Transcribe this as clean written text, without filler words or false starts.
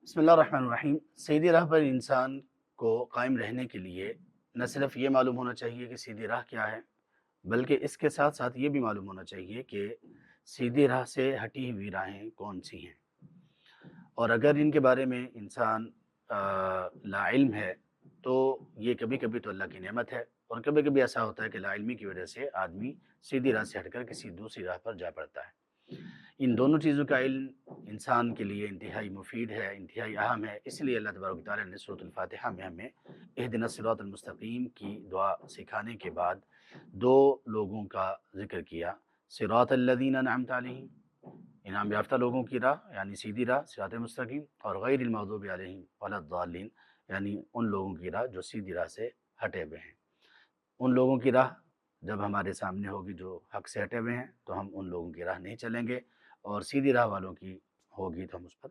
بسم اللہ الرحمن الرحیم۔ سیدھی راہ پر انسان کو قائم رہنے کے لیے نہ صرف یہ معلوم ہونا چاہیے کہ سیدھی راہ کیا ہے، بلکہ اس کے ساتھ ساتھ یہ بھی معلوم ہونا چاہیے کہ سیدھی راہ سے ہٹی ہوئی راہیں کون سی ہیں، اور اگر ان کے بارے میں انسان لا علم ہے تو یہ کبھی کبھی تو اللہ کی نعمت ہے، اور کبھی کبھی ایسا ہوتا ہے کہ لا علمی کی وجہ سے آدمی سیدھی راہ سے ہٹ کر کسی دوسری راہ پر جا پڑتا ہے۔ ان دونوں چیزوں کا علم انسان کے لیے انتہائی مفید ہے، انتہائی اہم ہے، اس لیے اللہ تبارک و تعالیٰ نے سورۃ الفاتحہ میں ہمیں اہدنا الصراط المستقیم کی دعا سکھانے کے بعد دو لوگوں کا ذکر کیا، صراط الذین انعمت علیہم، انعام یافتہ لوگوں کی راہ یعنی سیدھی راہ صراط مستقیم، اور غیر المغضوب علیہم ولا الضالین یعنی ان لوگوں کی راہ جو سیدھی راہ سے ہٹے ہوئے ہیں۔ ان لوگوں کی راہ جب ہمارے سامنے ہوگی جو حق سے ہٹے ہوئے ہیں تو ہم ان لوگوں کی راہ نہیں چلیں گے، اور سیدھی راہ والوں کی ہوگی تو ہم اس پر